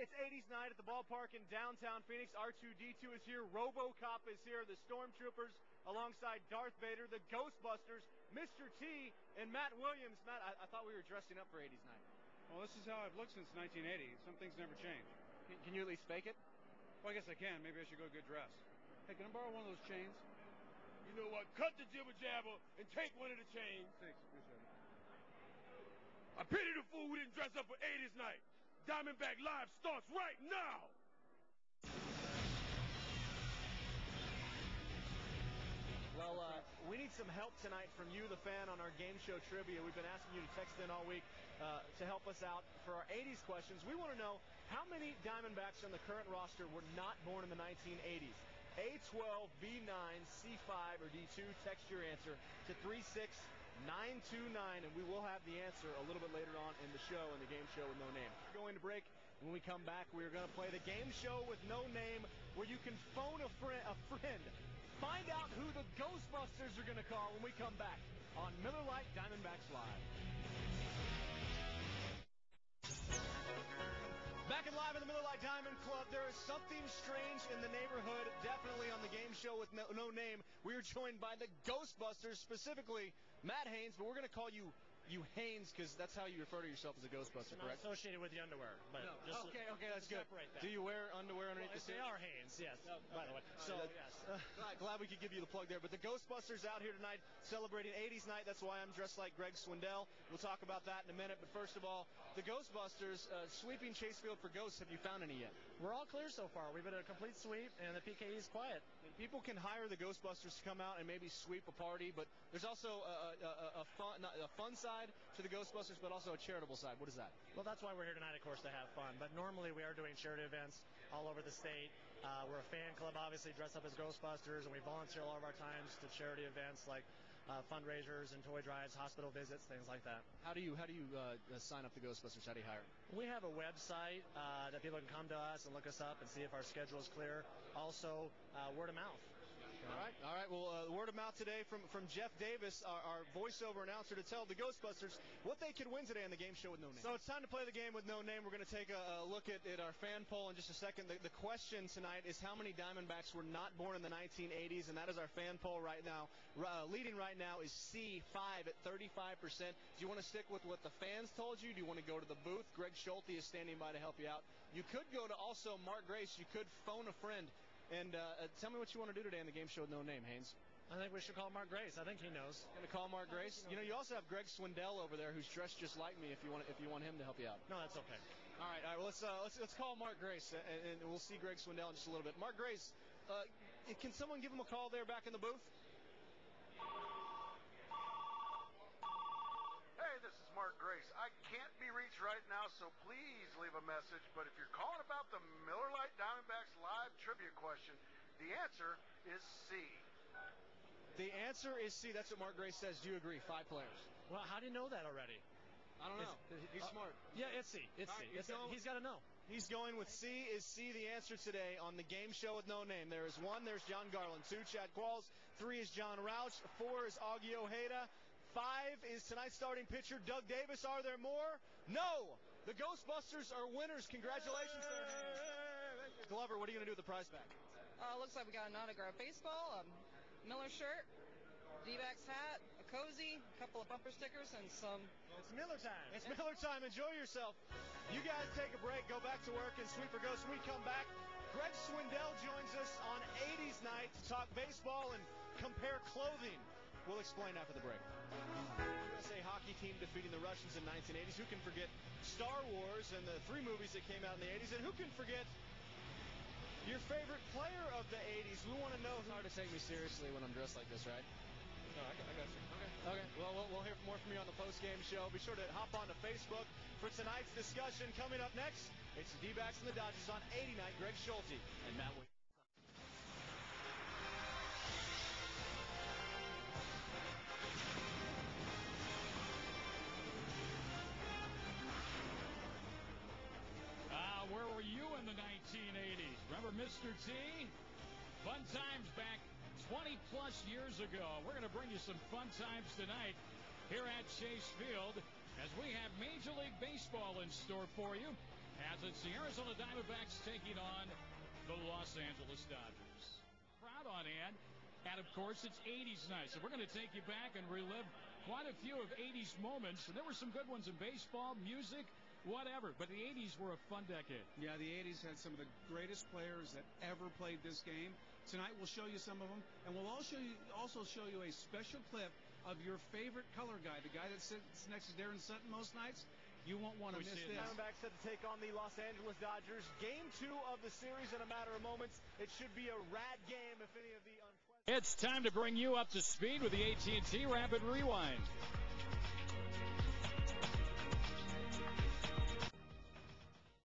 it's 80s night at the ballpark in downtown Phoenix. R2-D2 is here. RoboCop is here. The Stormtroopers alongside Darth Vader, the Ghostbusters, Mr. T, and Matt Williams. Matt, I thought we were dressing up for 80s night. Well, this is how I've looked since 1980. Some things never change. Can you at least fake it? Well, I guess I can. Maybe I should go get dressed. Hey, can I borrow one of those chains? You know what? Cut the jibber jabber and take one of the chains. Thanks. Appreciate it. I pity the fool who didn't dress up for 80s night. Diamondback Live starts right now. Well, we need some help tonight from you, the fan, on our game show trivia. We've been asking you to text in all week to help us out for our 80s questions. We want to know how many Diamondbacks on the current roster were not born in the 1980s. A12, B9, C5, or D2. Text your answer to 36929, and we will have the answer a little bit later on in the show, in the game show with no name. We're going to break. When we come back, we're going to play the game show with no name, where you can phone a friend. Find out who the Ghostbusters are going to call when we come back on Miller Lite Diamondbacks Live. Back and live in the Miller Lite Diamond Club, there is something strange in the neighborhood, definitely on the game show with no name. We are joined by the Ghostbusters, specifically Matt Haynes, but we're going to call you Haynes because that's how you refer to yourself as a Ghostbuster, correct? Associated with the underwear. But no. Just okay, that's good. That. Do you wear underwear underneath the suit? They are Haynes, yes, by the way. So, yes. Glad we could give you the plug there. But the Ghostbusters out here tonight celebrating 80s night. That's why I'm dressed like Greg Swindell. We'll talk about that in a minute. But first of all, the Ghostbusters sweeping Chase Field for ghosts. Have you found any yet? We're all clear so far. We've been a complete sweep, and the PKE is quiet. And people can hire the Ghostbusters to come out and maybe sweep a party, but there's also a fun side to the Ghostbusters, but also a charitable side. What is that? Well, that's why we're here tonight, of course, to have fun. But normally we are doing charity events all over the state. We're a fan club, obviously, dressed up as Ghostbusters, and we volunteer all of our times to charity events like fundraisers and toy drives, hospital visits, things like that. How do you sign up the Ghostbusters? How do you hire? We have a website that people can come to us and look us up and see if our schedule is clear. Also, word of mouth. All right. Well, word of mouth today from Jeff Davis, our voiceover announcer, to tell the Ghostbusters what they could win today on the game show with no name. So it's time to play the game with no name. We're going to take a look at our fan poll in just a second. The question tonight is how many Diamondbacks were not born in the 1980s, and that is our fan poll right now. Leading right now is C5 at 35%. Do you want to stick with what the fans told you? Do you want to go to the booth? Greg Schulte is standing by to help you out. You could go to also Mark Grace. You could phone a friend. And tell me what you want to do today on the game show with no name, Haynes. I think we should call Mark Grace. I think he knows. Going to call Mark Grace? You know, you also have Greg Swindell over there who's dressed just like me if you want him to help you out. No, that's okay. All right. Well, let's call Mark Grace, and we'll see Greg Swindell in just a little bit. Mark Grace, can someone give him a call there back in the booth? Hey, this is Mark Grace. I can't be reached right now, so please leave a message. But if you're calling about the Miller Lite Diamondbacks Live trivia question, the answer is C. The answer is C. That's what Mark Grace says. Do you agree? 5 players. Well, how do you know that already? I don't know. He's smart. Yeah, it's C. It's C. He's got to know. He's going with C. Is C the answer today on the game show with no name? There is 1. There's John Garland. 2, Chad Qualls. 3 is John Rouch. 4 is Augie Ojeda. 5 is tonight's starting pitcher, Doug Davis. Are there more? No! The Ghostbusters are winners. Congratulations there. Glover, what are you going to do with the prize pack? Looks like we got an autographed baseball, a Miller shirt, D-backs hat, a cozy, a couple of bumper stickers, and some... It's Miller time. It's Miller time. Enjoy yourself. You guys take a break, go back to work, and sweep for ghosts. When we come back, Greg Swindell joins us on 80s night to talk baseball and compare clothing. We'll explain after the break. USA hockey team defeating the Russians in 1980s. Who can forget Star Wars and the 3 movies that came out in the 80s? And who can forget your favorite player of the 80s? We want to know. It's hard to take me seriously when I'm dressed like this, right? No, I got you. Okay. Well, we'll hear more from you on the post-game show. Be sure to hop onto Facebook for tonight's discussion. Coming up next, it's the D-backs and the Dodgers on 80 night. Greg Schulte and Matt Williams. Where were you in the 1980s? Remember Mr. T? Fun times back 20-plus years ago. We're going to bring you some fun times tonight here at Chase Field as we have Major League Baseball in store for you. as it's the Arizona Diamondbacks taking on the Los Angeles Dodgers. Crowd on hand, and of course it's 80s night, so we're going to take you back and relive quite a few of 80s moments, and there were some good ones in baseball, music, whatever, but the 80s were a fun decade. Yeah, the 80s had some of the greatest players that ever played this game. Tonight we'll show you some of them, and we'll also show you a special clip of your favorite color guy, the guy that sits next to Darren Sutton most nights. You won't want to miss this. Diamondbacks set to take on the Los Angeles Dodgers. Game 2 of the series in a matter of moments. It should be a rad game if any of the unpleasant... It's time to bring you up to speed with the AT&T Rapid Rewind.